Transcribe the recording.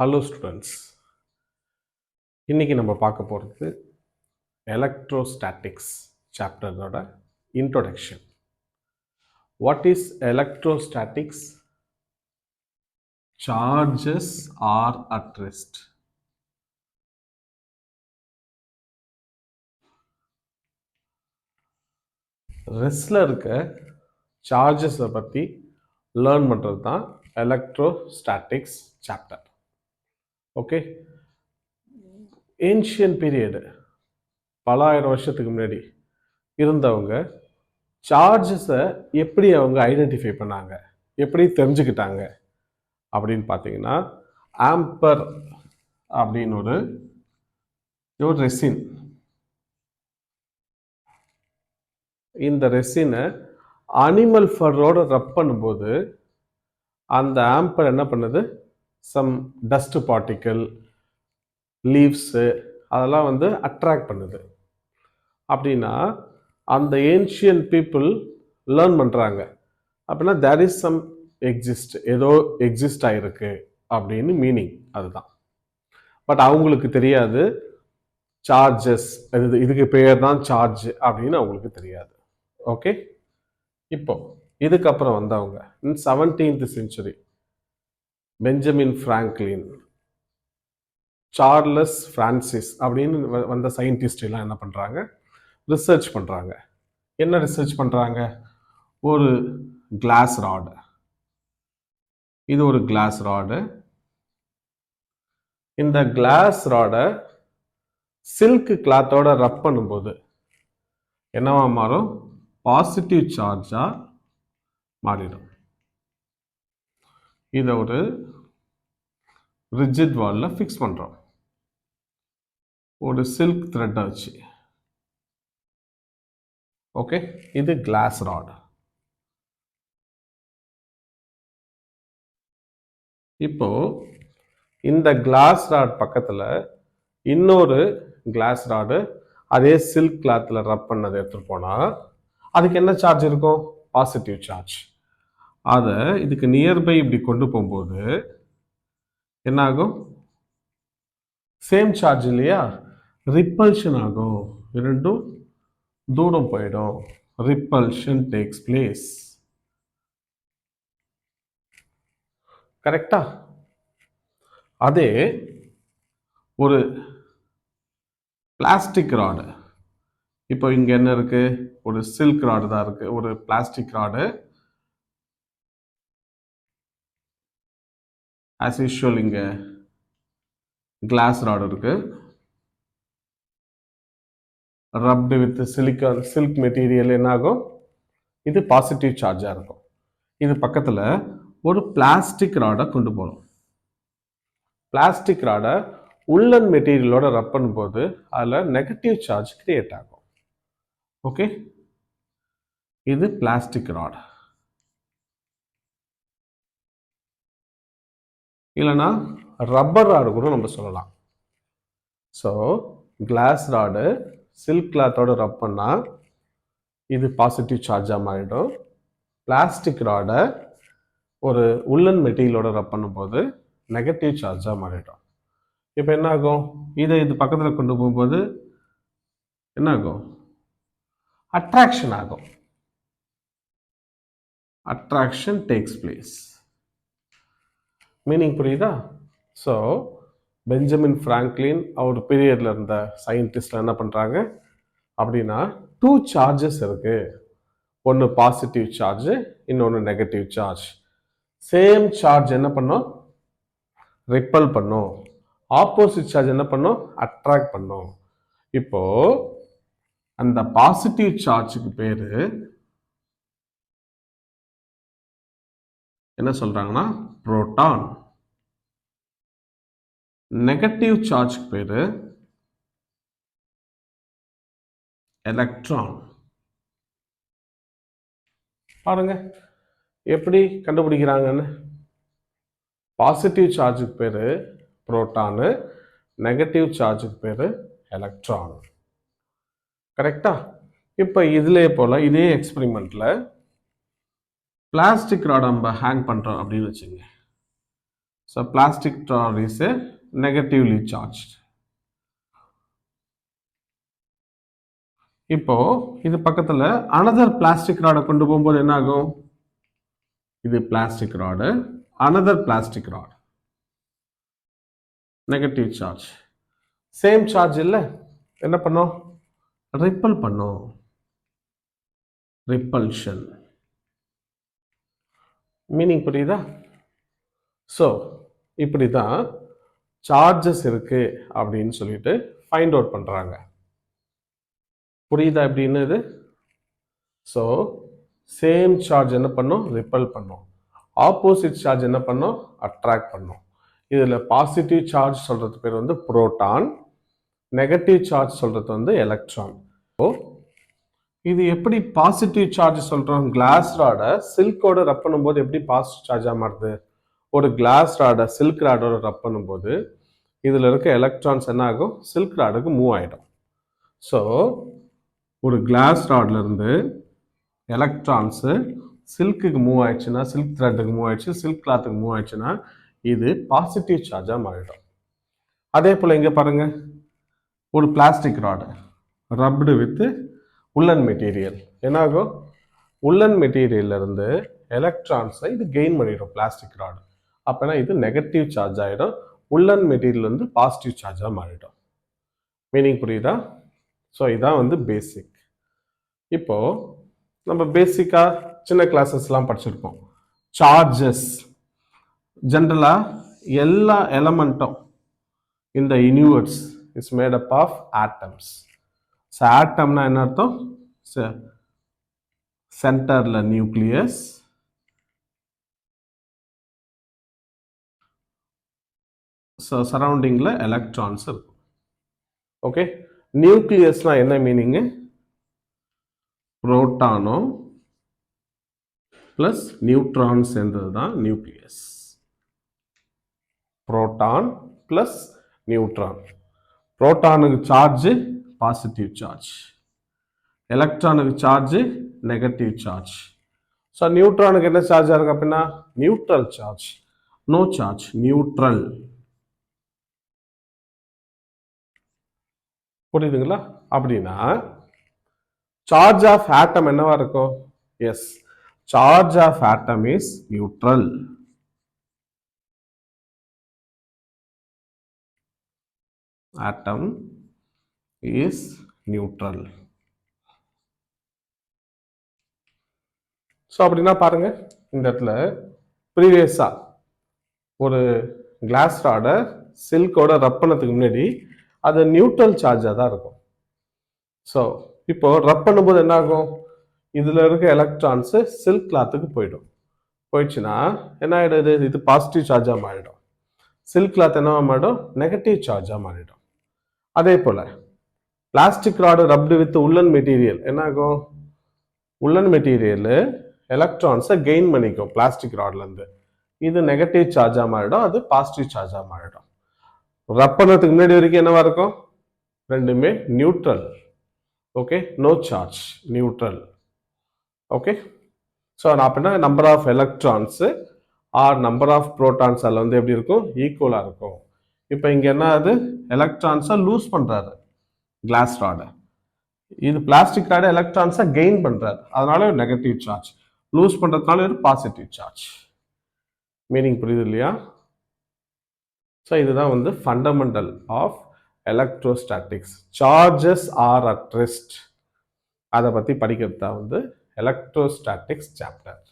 Hello students, இன்றைக்கி நம்ம பார்க்க போகிறது எலக்ட்ரோஸ்டாட்டிக்ஸ் சாப்டரோட introduction. What is electrostatics? Charges are at rest. ரெஸ்டில் இருக்க சார்ஜஸை பற்றி லேர்ன் பண்ணுறது தான் electrostatics chapter. Okay, ancient period, பல ஆயிரம் வருஷத்துக்கு முன்னாடி இருந்தவங்க சார்ஜஸை எப்படி அவங்க ஐடென்டிஃபை பண்ணாங்க, எப்படி தெரிஞ்சுக்கிட்டாங்க அப்படின்னு பார்த்தீங்கன்னா, ஆம்பர் அப்படின்னு ஒரு ரெசின். இந்த ரெசினை அனிமல் ஃபரோட ரப் பண்ணும்போது அந்த ஆம்பர் என்ன பண்ணுது, சம் டஸ்ட் பார்ட்டிக்கல், லீவ்ஸு அதெல்லாம் வந்து அட்ராக்ட் பண்ணுது. அப்படின்னா அந்த ஏன்ஷியன் பீப்புள் லேர்ன் பண்ணுறாங்க அப்படின்னா தேர் இஸ் சம் எக்ஸிஸ்ட், ஏதோ எக்ஸிஸ்ட் ஆகிருக்கு அப்படின்னு மீனிங். அதுதான். பட் அவங்களுக்கு தெரியாது சார்ஜஸ், இதுக்கு பேர் தான் சார்ஜ் அப்படின்னு அவங்களுக்கு தெரியாது. ஓகே, இப்போ இதுக்கப்புறம் வந்தவங்க இன் 17th century Benjamin Franklin, Charles Francis அப்படின்னு வந்த சயின்டிஸ்ட் எல்லாம் என்ன பண்ணுறாங்க, ரிசர்ச் பண்ணுறாங்க. என்ன ரிசர்ச் பண்ணுறாங்க? ஒரு கிளாஸ் ராடு, இது ஒரு கிளாஸ் ராடு. இந்த கிளாஸ் ராடை சில்க் கிளாத்தோட ரப் பண்ணும்போது என்னவா மாறும்? பாசிட்டிவ் சார்ஜா மாறிடும். இதை ஒரு ரிஜிட் வால்ல ஃபிக்ஸ் பண்ணுறோம் ஒரு சில்க் த்ரெட்டை வச்சு. ஓகே, இது கிளாஸ் ராட். இப்போ இந்த கிளாஸ் ராட் பக்கத்தில் இன்னொரு கிளாஸ் ராடு அதே சில்க் கிளாத்தில் ரப் பண்ணதை எடுத்துகிட்டு போனால் அதுக்கு என்ன சார்ஜ் இருக்கும்? Positive charge. அதை இதுக்கு நியர்பை இப்படி கொண்டு போகும்போது என்ன ஆகும்? சேம் சார்ஜ் இல்லையா, ரிப்பல்ஷன் ஆகும். இரண்டும் தூரம் போயிடும். Repulsion takes place. கரெக்டா? அதே ஒரு பிளாஸ்டிக் ராடு, இப்போ இங்க என்ன இருக்கு? ஒரு சில்க் ராடு தான் இருக்கு. ஒரு பிளாஸ்டிக் ராடு, ஆஸ் யூஷுவல் இங்க கிளாஸ் ராடு இருக்கு, rubbed with silicon silk material. என்ன ஆகும்? இது பாசிட்டிவ் சார்ஜா இருக்கும். இது பக்கத்துல ஒரு பிளாஸ்டிக் ராடை கொண்டு போகணும். பிளாஸ்டிக் ராடை உள்ளன் மெட்டீரியலோட ரப் பண்ணும்போது அதில் நெகட்டிவ் சார்ஜ் கிரியேட் ஆகும். ஓகே, இது பிளாஸ்டிக் ராட். இல்லைன்னா ரப்பர் ராடு கூட நம்ம சொல்லலாம். ஸோ கிளாஸ் ராடு சில்க் கிளாத்தோட ரப் பண்ணால் இது பாசிட்டிவ் சார்ஜாக மாறிடும். பிளாஸ்டிக் ராடை ஒரு உள்ளன் மெட்டீரியலோட ரப் பண்ணும்போது நெகட்டிவ் சார்ஜாக மாறிடும். இப்போ என்ன ஆகும்? இதை இது பக்கத்தில் கொண்டு போகும்போது என்ன ஆகும்? அட்ராக்ஷன் ஆகும். Attraction takes place. மீனிங் புரியுதா? ஸோ பெஞ்சமின் பிராங்க்லின் அவர் பீரியட்ல இருந்த சயின்டிஸ்ட் என்ன பண்ணுறாங்க அப்படின்னா, 2 சார்ஜஸ் இருக்கு. ஒன்று பாசிட்டிவ் சார்ஜ், இன்னொன்று நெகட்டிவ் சார்ஜ். சேம் சார்ஜ் என்ன பண்ணும்? ரிப்பல் பண்ணும். ஆப்போசிட் சார்ஜ் என்ன பண்ணும்? அட்ராக்ட் பண்ணும். இப்போ அந்த பாசிட்டிவ் சார்ஜுக்கு பேரு என்ன சொல்றாங்கன்னா புரோட்டான். நெகட்டிவ் சார்ஜுக்கு பேரு எலக்ட்ரான். பாருங்க எப்படி கண்டுபிடிக்கிறாங்கன்னு. பாசிட்டிவ் சார்ஜுக்கு பேரு புரோட்டானு, நெகட்டிவ் சார்ஜுக்கு பேரு எலக்ட்ரான். கரெக்டா? இப்போ இதுலேயே போல இதே எக்ஸ்பெரிமெண்ட்ல பிளாஸ்டிக் ராட் நம்ம ஹேங் பண்றோம் அப்படின்னு வச்சுங்க. So plastic rod is a negatively charge. இப்போ இது பக்கத்துல அனதர் பிளாஸ்டிக் ராடை கொண்டு போகும்போது என்ன ஆகும்? இது plastic rod, another plastic rod, negative charge, same charge இல்ல, என்ன பண்ணும்? ரிப்பல் பண்ணும், ரிப்பல்ஷன். மீனிங் புரியுதா? ஸோ இப்படி தான் சார்ஜஸ் இருக்கு அப்படின்னு சொல்லிட்டு ஃபைண்ட் அவுட் பண்றாங்க. புரியுதா எப்படின்னு இது? ஸோ சேம் சார்ஜ் என்ன பண்ணும்? ரிப்பல் பண்ணும். ஆப்போசிட் சார்ஜ் என்ன பண்ணும்? அட்ராக்ட் பண்ணும். இதில் பாசிட்டிவ் சார்ஜ் சொல்றது பேர் வந்து புரோட்டான், நெகட்டிவ் சார்ஜ் சொல்றது வந்து எலக்ட்ரான். ஸோ இது எப்படி பாசிட்டிவ் சார்ஜ் சொல்றோம்? கிளாஸ் ராடை சில்கோட ரப் பண்ணும்போது எப்படி பாசிட்டிவ் சார்ஜாக மாறுது? ஒரு கிளாஸ் ராடை சில்க் ராடோட ரப் பண்ணும்போது இதில் இருக்க எலக்ட்ரான்ஸ் என்ன ஆகும்? சில்க் ராடுக்கு மூவ் ஆகிடும். ஸோ ஒரு கிளாஸ் ராட்ல இருந்து எலக்ட்ரான்ஸு சில்க்குக்கு மூவ் ஆயிடுச்சுன்னா, சில்க் த்ரெட்டுக்கு மூவ் ஆயிடுச்சு, சில்க் கிளாத்துக்கு மூவ் ஆயிடுச்சுன்னா இது பாசிட்டிவ் சார்ஜாக மாறிடும். அதே போல் இங்கே பாருங்க, ஒரு plastic rod rubbed with woollen material என்ன ஆகும்? உள்ளன் மெட்டீரியல்ல இருந்து எலக்ட்ரான்ஸை இது கெயின் பண்ணிடும் பிளாஸ்டிக் ராடு. அப்போனா இது நெகட்டிவ் சார்ஜ் ஆகிடும், உள்ளன் மெட்டீரியல் வந்து பாசிட்டிவ் சார்ஜாக மாறிடும். மீனிங் புரியுதா? ஸோ இதான் வந்து பேசிக். இப்போ நம்ம பேசிக்கா சின்ன கிளாஸஸ்லாம் படிச்சிருக்கோம். சார்ஜஸ் ஜென்ரலா எல்லா எலமெண்ட்டும் இந்த universe is made up of atoms. So ஆட்டம்னா என்ன அர்த்தம்? சென்டர்ல நியூக்ளியஸ், ஸோ சரௌண்டிங்ல எலக்ட்ரான்ஸ் இருக்கும். ஓகே, நியூக்ளியஸ்னா என்ன மீனிங்கு? புரோட்டானும் பிளஸ் நியூட்ரான் சேர்ந்தது தான் நியூக்ளியஸ். Proton plus neutron. புரோட்டானுக்கு சார்ஜ் பாசிட்டிவ் சார்ஜ், எலக்ட்ரானுக்கு சார்ஜ் நெகட்டிவ் சார்ஜ். ஸோ நியூட்ரானுக்கு என்ன சார்ஜாக இருக்கு அப்படின்னா neutral charge, no charge, neutral. புரியுதுங்களா? அப்படின்னா சார்ஜ் ஆஃப் ஆட்டம் என்னவா இருக்கும்? Yes, charge of atom is neutral. Atom is neutral. So அப்படின்னா பாருங்க, இந்த இடத்துல ப்ரீவியஸா ஒரு கிளாஸ் ராடை சில்கோட ரப் பண்ணதுக்கு முன்னாடி அது நியூட்ரல் சார்ஜாக தான் இருக்கும். ஸோ இப்போ ரப் பண்ணும்போது என்ன ஆகும்? இதில் இருக்க எலக்ட்ரான்ஸு சில்க் கிளாத்துக்கு போயிடும். போயிடுச்சுன்னா என்ன ஆகிடுது? இது பாசிட்டிவ் சார்ஜாக மாறிடும். சில்க் கிளாத் என்னவா மாறிடும்? நெகட்டிவ் சார்ஜாக மாறிடும். அதே போல் plastic rod rubbed with woollen material என்ன ஆகும்? உள்ளன் மெட்டீரியல் எலக்ட்ரான்ஸை கெயின் பண்ணிக்கும் பிளாஸ்டிக் ராட்லேருந்து. இது நெகட்டிவ் சார்ஜாக மாறிடும், அது பாசிட்டிவ் சார்ஜாக மாறிடும். ரப் பண்ணதுக்கு முன்னாடி வரைக்கும் என்னவா இருக்கும்? ரெண்டுமே neutral. Okay, no charge, neutral. Okay, so அப்படின்னா number of electrons or number of protons அதில் வந்து எப்படி இருக்கும்? ஈக்குவலாக இருக்கும். இப்போ இங்கே என்ன ஆகுது? எலக்ட்ரான்ஸை லூஸ் பண்ணுறாரு கிளாஸ் ராடை. இது பிளாஸ்டிக் ராடை எலக்ட்ரான்ஸை கெயின் பண்ணுறாரு, அதனால நெகட்டிவ் சார்ஜ். லூஸ் பண்ணுறதுனால ஒரு பாசிட்டிவ் சார்ஜ். மீனிங் புரியுது இல்லையா? ஸோ இதுதான் வந்து fundamental of electrostatics. Charges are at rest, அதை பற்றி படிக்கிறது தான் வந்து எலக்ட்ரோஸ்டாட்டிக்ஸ் சாப்டர்.